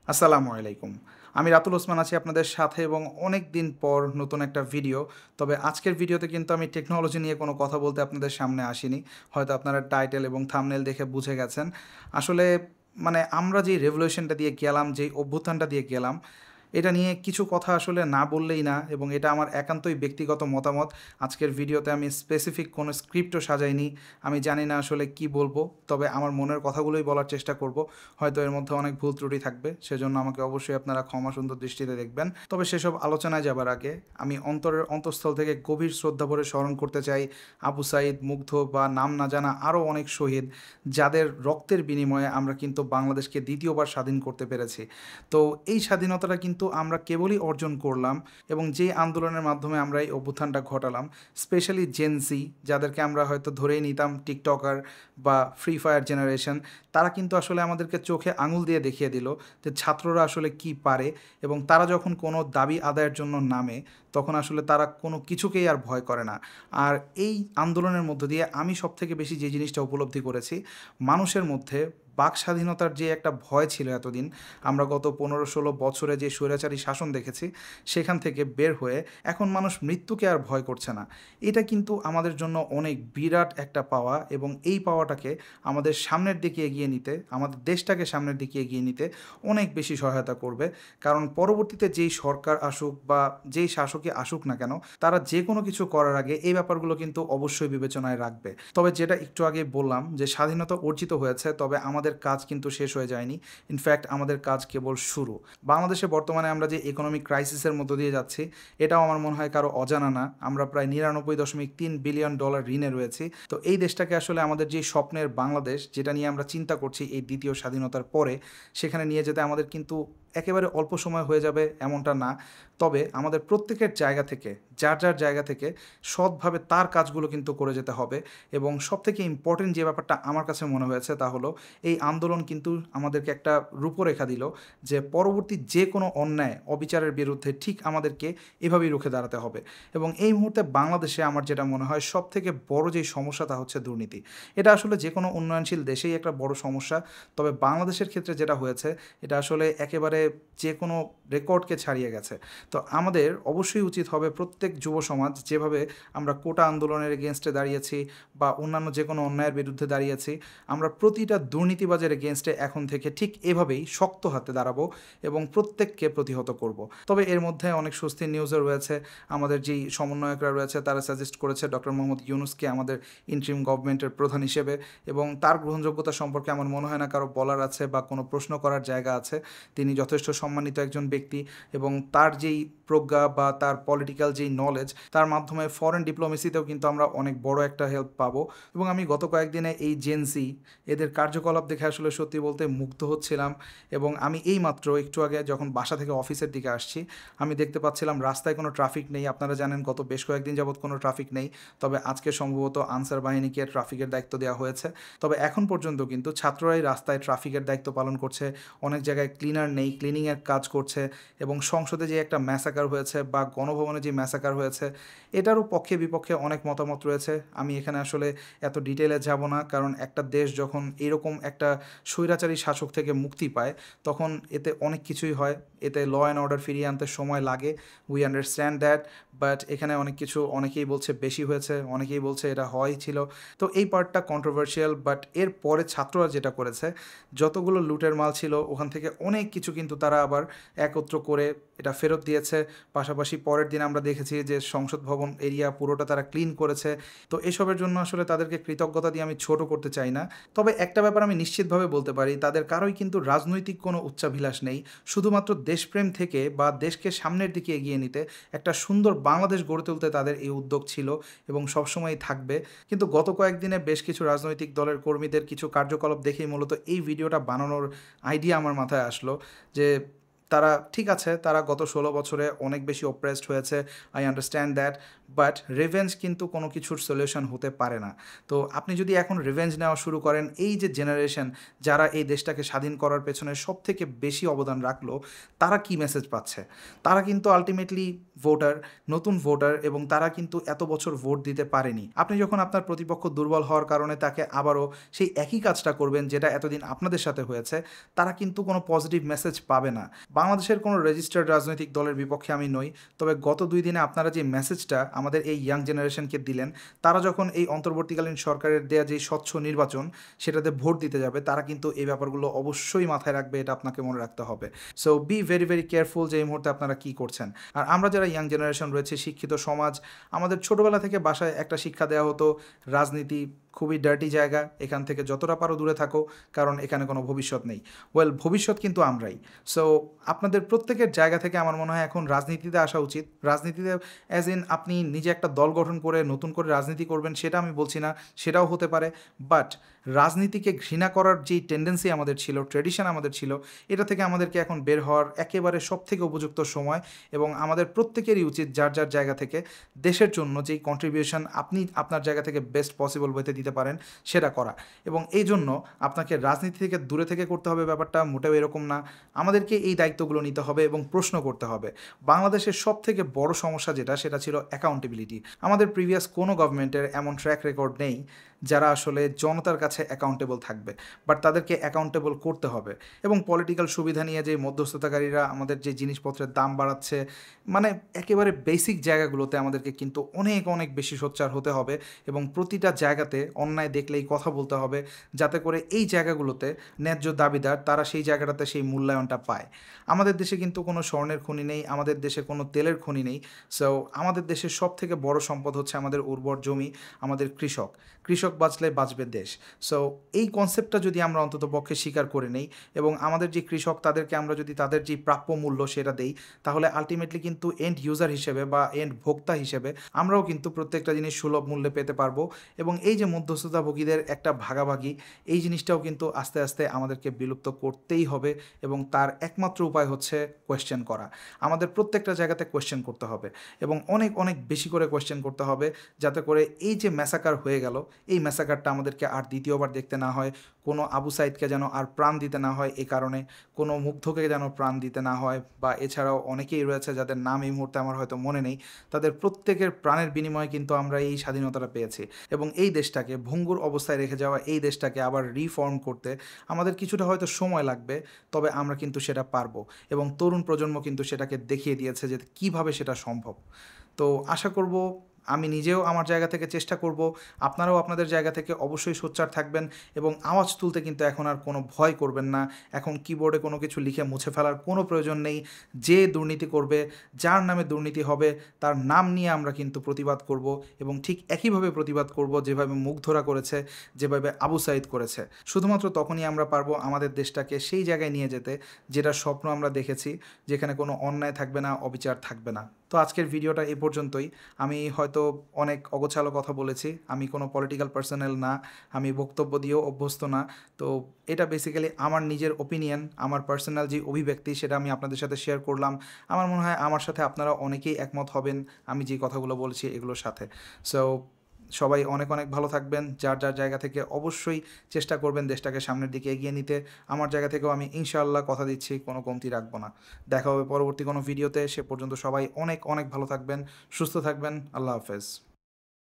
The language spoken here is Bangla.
আসসালামু আলাইকুম। আমি রাতুল ওসমান আছি আপনাদের সাথে এবং অনেক দিন পর নতুন একটা ভিডিও। তবে আজকের ভিডিওতে কিন্তু আমি টেকনোলজি নিয়ে কোনো কথা বলতে আপনাদের সামনে আসিনি। হয়তো আপনারা টাইটেল এবং থাম্বনেল দেখে বুঝে গেছেন। আসলে আমরা যেই রেভলিউশনটা দিয়ে গেলাম, যেই অভ্যুত্থানটা দিয়ে গেলাম, এটা নিয়ে কিছু কথা আসলে না বললেই না এবং এটা আমার একান্তই ব্যক্তিগত মতামত। আজকের ভিডিওতে আমি স্পেসিফিক কোনো স্ক্রিপ্টও সাজাইনি। আমি জানি না আসলে কি বলবো, তবে আমার মনের কথাগুলোই বলার চেষ্টা করব। হয়তো এর মধ্যে অনেক ভুল ত্রুটি থাকবে, সেজন্য আমাকে অবশ্যই আপনারা ক্ষমা সুন্দর দৃষ্টিতে দেখবেন। তবে সেসব আলোচনায় যাবার আগে আমি অন্তরের অন্তঃস্থল থেকে গভীর শ্রদ্ধা ভরে স্মরণ করতে চাই আবু সাঈদ, মুগ্ধ বা নাম না জানা আরও অনেক শহীদ, যাদের রক্তের বিনিময়ে আমরা কিন্তু বাংলাদেশকে দ্বিতীয়বার স্বাধীন করতে পেরেছি। তো এই স্বাধীনতাটা কিন্তু আমরা কেবলই অর্জন করলাম এবং যে আন্দোলনের মাধ্যমে আমরা এই অভ্যুত্থানটা ঘটালাম, স্পেশালি জেনসি, যাদেরকে আমরা হয়তো ধরেই নিতাম টিকটকার বা ফ্রি ফায়ার জেনারেশন, তারা কিন্তু আসলে আমাদেরকে চোখে আঙুল দিয়ে দেখিয়ে দিল যে ছাত্ররা আসলে কি পারে। এবং তারা যখন কোনো দাবি আদায়ের জন্য নামে, তখন আসলে তারা কোনো কিছুকেই আর ভয় করে না। আর এই আন্দোলনের মধ্য দিয়ে আমি সবথেকে বেশি যে জিনিসটা উপলব্ধি করেছি, মানুষের মধ্যে বাক স্বাধীনতার যে একটা ভয় ছিল এতদিন, আমরা গত 15-16 বছরে যে স্বৈরাচারী শাসন দেখেছি, সেখান থেকে বের হয়ে এখন মানুষ মৃত্যুকে আর ভয় করছে না। এটা কিন্তু আমাদের জন্য অনেক বিরাট একটা পাওয়া এবং এই পাওয়াটাকে আমাদের সামনের দিকে এগিয়ে নিতে, আমাদের দেশটাকে সামনের দিকে এগিয়ে নিতে অনেক বেশি সহায়তা করবে। কারণ পরবর্তীতে যেই সরকার আসুক বা যেই শাসকই আসুক না কেন, তারা যে কোনো কিছু করার আগে এই ব্যাপারগুলো কিন্তু অবশ্যই বিবেচনায় রাখবে। তবে যেটা একটু আগে বললাম যে স্বাধীনতা অর্জিত হয়েছে, তবে আমাদের কাজ কিন্তু শেষ হয়ে যায়নি। ইনফ্যাক্ট আমাদের কাজ কেবল শুরু। বাংলাদেশে বর্তমানে আমরা যে ইকোনমিক ক্রাইসিসের মধ্য দিয়ে যাচ্ছি, এটাও আমার মনে হয় কারো অজানা না। আমরা প্রায় 99.3 বিলিয়ন ডলার ঋণে রয়েছি। তো এই দেশটাকে আসলে আমাদের যে স্বপ্নের বাংলাদেশ, যেটা নিয়ে আমরা চিন্তা করছি এই দ্বিতীয় স্বাধীনতার পরে, সেখানে নিয়ে যেতে আমাদের কিন্তু একেবারে অল্প সময় হয়ে যাবে এমনটা না। তবে আমাদের প্রত্যেকের জায়গা থেকে, যার যার জায়গা থেকে সৎভাবে তার কাজগুলো কিন্তু করে যেতে হবে। এবং সবথেকে ইম্পর্টেন্ট যে ব্যাপারটা আমার কাছে মনে হয়েছে, তা হলো এই আন্দোলন কিন্তু আমাদেরকে একটা রূপরেখা দিল যে পরবর্তী যে কোনো অন্যায় অবিচারের বিরুদ্ধে ঠিক আমাদেরকে এভাবেই রুখে দাঁড়াতে হবে। এবং এই মুহূর্তে বাংলাদেশে আমার যেটা মনে হয় সবথেকে বড় যেই সমস্যা, তা হচ্ছে দুর্নীতি। এটা আসলে যে কোনো উন্নয়নশীল দেশেই একটা বড় সমস্যা। তবে বাংলাদেশের ক্ষেত্রে যেটা হয়েছে, এটা আসলে একেবারে যে কোনো রেকর্ডকে ছাড়িয়ে গেছে। তো আমাদের অবশ্যই উচিত হবে প্রত্যেক যুব সমাজ, যেভাবে আমরা কোটা আন্দোলনের এগেনস্টে দাঁড়িয়েছি বা অন্যান্য যে কোনো অন্যায়ের বিরুদ্ধে দাঁড়িয়েছি, আমরা প্রতিটা দুর্নীতিবাজের এগেনস্টে এখন থেকে ঠিক এভাবেই শক্ত হাতে দাঁড়াবো এবং প্রত্যেককে প্রতিহত করব। তবে এর মধ্যে অনেক স্বস্তির নিউজও রয়েছে। আমাদের যেই সমন্বয়করা রয়েছে, তারা সাজেস্ট করেছে ডক্টর মোহাম্মদ ইউনূসকে আমাদের ইন্টারিম গভর্নমেন্টের প্রধান হিসেবে, এবং তার গ্রহণযোগ্যতা সম্পর্কে আমার মনে হয় না কারো বলার আছে বা কোনো প্রশ্ন করার জায়গা আছে। তিনি যথেষ্ট সম্মানিত একজন ব্যক্তি এবং তার যেই প্রজ্ঞা বা তার পলিটিক্যাল যেই নলেজ, তার মাধ্যমে ফরেন ডিপ্লোমেসিতেও কিন্তু আমরা অনেক বড় একটা হেল্প পাবো। এবং আমি গত কয়েকদিনে এই জেনসি, এদের কার্যকলাপ দেখে আসলে সত্যি বলতে মুগ্ধ হচ্ছিলাম। এবং আমি এই মাত্র একটু আগে যখন বাসা থেকে অফিসের দিকে আসছি, আমি দেখতে পাচ্ছিলাম রাস্তায় কোনো ট্রাফিক নেই। আপনারা জানেন গত বেশ কয়েকদিন যাবৎ কোনো ট্রাফিক নেই। তবে আজকে সম্ভবত আনসার বাহিনীকে ট্রাফিকের দায়িত্ব দেওয়া হয়েছে। তবে এখন পর্যন্ত কিন্তু ছাত্ররাই রাস্তায় ট্রাফিকের দায়িত্ব পালন করছে। অনেক জায়গায় ক্লিনার নেই, ক্লিনিংয়ের কাজ করছে। এবং সংসদে যে একটা ম্যাসাকার হয়েছে বা গণভবনে যে ম্যাসাকার হয়েছে, এটারও পক্ষে বিপক্ষে অনেক মতামত রয়েছে। আমি এখানে আসলে এত ডিটেলে যাব না, কারণ একটা দেশ যখন এরকম একটা স্বৈরাচারী শাসক থেকে মুক্তি পায়, তখন এতে অনেক কিছুই হয়। এতে ল অ্যান্ড অর্ডার ফিরিয়ে আনতে সময় লাগে, উই আন্ডারস্ট্যান্ড দ্যাট। বাট এখানে অনেক কিছু, অনেকেই বলছে বেশি হয়েছে, অনেকেই বলছে এটা হওয়াই ছিল। তো এই পার্টটা কন্ট্রোভার্সিয়াল। বাট এর পরে ছাত্ররা যেটা করেছে, যতগুলো লুটের মাল ছিল ওখান থেকে অনেক কিছু কিন্তু তারা আবার একত্র করে এটা ফেরত দিয়েছে। পাশাপাশি পরের দিন আমরা দেখেছি যে সংসদ ভবন এরিয়া পুরোটা তারা ক্লিন করেছে। তো এসবের জন্য আসলে তাদেরকে কৃতজ্ঞতা দিয়ে আমি ছোট করতে চাই না। তবে একটা ব্যাপার আমি নিশ্চিতভাবে বলতে পারি, তাদের কারোই কিন্তু রাজনৈতিক কোনো উচ্চাভিলাষ নেই। শুধুমাত্র দেশপ্রেম থেকে বা দেশকে সামনের দিকে এগিয়ে নিতে, একটা সুন্দর বাংলাদেশ গড়ে তুলতে তাদের এই উদ্যোগ ছিল এবং সবসময়ই থাকবে। কিন্তু গত কয়েকদিনে বেশ কিছু রাজনৈতিক দলের কর্মীদের কিছু কার্যকলাপ দেখেই মূলত এই ভিডিওটা বানানোর আইডিয়া আমার মাথায় আসলো। যে তারা ঠিক আছে, তারা গত 16 বছরে অনেক বেশি অপ্রেসড হয়েছে, I understand that. But revenge কিন্তু কোনো কিছুর সলিউশন হতে পারে না। তো আপনি যদি এখন রিভেঞ্জ নেওয়া শুরু করেন, এই যে জেনারেশন যারা এই দেশটাকে স্বাধীন করার পেছনে সবথেকে বেশি অবদান রাখলো, তারা কি মেসেজ পাচ্ছে? তারা কিন্তু আলটিমেটলি ভোটার, নতুন ভোটার, এবং তারা কিন্তু এত বছর ভোট দিতে পারেনি। আপনি যখন আপনার প্রতিপক্ষ দুর্বল হওয়ার কারণে তাকে আবারও সেই একই কাজটা করবেন যেটা এতদিন আপনাদের সাথে হয়েছে, তারা কিন্তু কোনো পজিটিভ মেসেজ পাবে না। বাংলাদেশের কোনো রেজিস্টার্ড রাজনৈতিক দলের বিপক্ষে আমি নই, তবে গত 2 দিনে আপনারা যে মেসেজটা আমাদের এই ইয়াং জেনারেশনকে দিলেন, তারা যখন এই অন্তর্বর্তীকালীন সরকারের দেয়া যে স্বচ্ছ নির্বাচন সেটাতে ভোট দিতে যাবে, তারা কিন্তু এই ব্যাপারগুলো অবশ্যই মাথায় রাখবে, এটা আপনাকে মনে রাখতে হবে। So be very very careful যে এই মুহূর্তে আপনারা কী করছেন। আর আমরা যারা ইয়াং জেনারেশন রয়েছে, শিক্ষিত সমাজ, আমাদের ছোটোবেলা থেকে বাসায় একটা শিক্ষা দেওয়া হতো, রাজনীতি খুবই ডার্টি জায়গা, এখান থেকে যতটা পারো দূরে থাকো, কারণ এখানে কোনো ভবিষ্যৎ নেই। ওয়েল, ভবিষ্যৎ কিন্তু আমরাই। সো আপনাদের প্রত্যেকের জায়গা থেকে আমার মনে হয় এখন রাজনীতিতে আসা উচিত। রাজনীতিতে অ্যাজ ইন আপনি নিজে একটা দল গঠন করে নতুন করে রাজনীতি করবেন সেটা আমি বলছি না, সেটাও হতে পারে। বাট রাজনীতিকে ঘৃণা করার যেই টেন্ডেন্সি আমাদের ছিল, ট্রেডিশন আমাদের ছিল, এটা থেকে আমাদেরকে এখন বের হওয়ার একেবারে সবথেকে উপযুক্ত সময়। এবং আমাদের প্রত্যেকেরই উচিত যার যার জায়গা থেকে দেশের জন্য যেই কন্ট্রিবিউশন আপনি আপনার জায়গা থেকে বেস্ট পসিবল ওয়েতে দিতে পারেন সেটা করা। এবং এই জন্য আপনাকে রাজনীতি থেকে দূরে থেকে করতে হবে ব্যাপারটা মোটেও এরকম না। আমাদেরকে এই দায়িত্বগুলো নিতে হবে এবং প্রশ্ন করতে হবে। বাংলাদেশের সবথেকে বড় সমস্যা যেটা, সেটা ছিল অ্যাকাউন্টেবিলিটি। আমাদের প্রিভিয়াস কোনো গভর্নমেন্টের এমন ট্র্যাক রেকর্ড নেই যারা আসলে জনতার কাছে অ্যাকাউন্টেবল থাকবে, বাট তাদেরকে অ্যাকাউন্টেবল করতে হবে। এবং পলিটিক্যাল সুবিধা নিয়ে যে মধ্যস্থতাকারীরা আমাদের যে জিনিসপত্রের দাম বাড়াচ্ছে, মানে একেবারে বেসিক জায়গাগুলোতে আমাদেরকে কিন্তু অনেক অনেক বেশি সোচ্চার হতে হবে এবং প্রতিটা জায়গাতে অন্যায় দেখলেই কথা বলতে হবে, যাতে করে এই জায়গাগুলোতে ন্যায্য দাবিদার তারা সেই জায়গাটাতে সেই মূল্যায়নটা পায়। আমাদের দেশে কিন্তু কোনো স্বর্ণের খনি নেই, আমাদের দেশে কোনো তেলের খনি নেই। সো আমাদের দেশের সবথেকে বড় সম্পদ হচ্ছে আমাদের উর্বর জমি, আমাদের কৃষক। কৃষক বাঁচলে বাঁচবে দেশ। সো এই কনসেপ্টটা যদি আমরা অন্তত পক্ষে স্বীকার করে নেই এবং আমাদের যে কৃষক তাদেরকে আমরা যদি তাদের যে প্রাপ্য মূল্য সেটা দেই, তাহলে আলটিমেটলি কিন্তু এন্ড ইউজার হিসেবে বা এন্ড ভোক্তা হিসেবে আমরাও কিন্তু প্রত্যেকটা জিনিস সুলভ মূল্যে পেতে পারবো। এবং এই যে মধ্যস্থতাভোগীদের একটা ভাগাভাগি, এই জিনিসটাও কিন্তু আস্তে আস্তে আমাদেরকে বিলুপ্ত করতেই হবে এবং তার একমাত্র উপায় হচ্ছে কোয়েশ্চেন করা। আমাদের প্রত্যেকটা জায়গাতে কোয়েশ্চেন করতে হবে এবং অনেক অনেক বেশি করে কোয়েশ্চেন করতে হবে, যাতে করে এই যে ম্যাসাকার হয়ে গেল, এই ম্যাসাকারটা আমাদেরকে আর দ্বিতীয়বার দেখতে না হয়। কোনো আবু সাইদকে যেন আর প্রাণ দিতে না হয়, এই কারণে কোনো মুগ্ধকে যেন প্রাণ দিতে না হয়, বা এছাড়াও অনেকেই রয়েছে যাদের নাম এই মুহূর্তে আমার হয়তো মনে নেই, তাদের প্রত্যেকের প্রাণের বিনিময়ে কিন্তু আমরা এই স্বাধীনতাটা পেয়েছি। এবং এই দেশটাকে ভঙ্গুর অবস্থায় রেখে যাওয়া এই দেশটাকে আবার রিফর্ম করতে আমাদের কিছুটা হয়তো সময় লাগবে, তবে আমরা কিন্তু সেটা পারবো। এবং তরুণ প্রজন্ম কিন্তু সেটাকে দেখিয়ে দিয়েছে যে কীভাবে সেটা সম্ভব। তো আশা করব, আমি নিজেও আমার জায়গা থেকে চেষ্টা করব, আপনারাও আপনাদের জায়গা থেকে অবশ্যই সোচ্চার থাকবেন এবং আওয়াজ তুলতে কিন্তু এখন আর কোনো ভয় করবেন না। এখন কিবোর্ডে কোনো কিছু লিখে মুছে ফেলার কোনো প্রয়োজন নেই। যে দুর্নীতি করবে, যার নামে দুর্নীতি হবে, তার নাম নিয়ে আমরা কিন্তু প্রতিবাদ করব এবং ঠিক একইভাবে প্রতিবাদ করব যেভাবে মুগ্ধরা করেছে, যেভাবে আবু সাইদ করেছে। শুধুমাত্র তখনই আমরা পারবো আমাদের দেশটাকে সেই জায়গায় নিয়ে যেতে যেটা স্বপ্ন আমরা দেখেছি, যেখানে কোনো অন্যায় থাকবে না, অবিচার থাকবে না। তো আজকের ভিডিওটা এই পর্যন্তই। আমি হয়তো অনেক অগোছালো কথা বলেছি, আমি কোনো পলিটিক্যাল পার্সোনাল না, আমি বক্তব্য দিয়েও অভ্যস্ত না। তো এটা বেসিক্যালি আমার নিজের ওপিনিয়ন, আমার পার্সোনাল যে অভিব্যক্তি সেটা আমি আপনাদের সাথে শেয়ার করলাম। আমার মনে হয় আমার সাথে আপনারা অনেকেই একমত হবেন আমি যে কথাগুলো বলছি এগুলোর সাথে। সো সবাই অনেক অনেক ভালো থাকবেন, যার যার জায়গা থেকে অবশ্যই চেষ্টা করবেন দেশটাকে সামনের দিকে এগিয়ে নিতে। আমার জায়গা থেকেও আমি ইনশাআল্লাহ কথা দিচ্ছি কোনো কমতি রাখবো না। দেখা হবে পরবর্তী কোনো ভিডিওতে, সে পর্যন্ত সবাই অনেক অনেক ভালো থাকবেন, সুস্থ থাকবেন। আল্লাহ হাফেজ।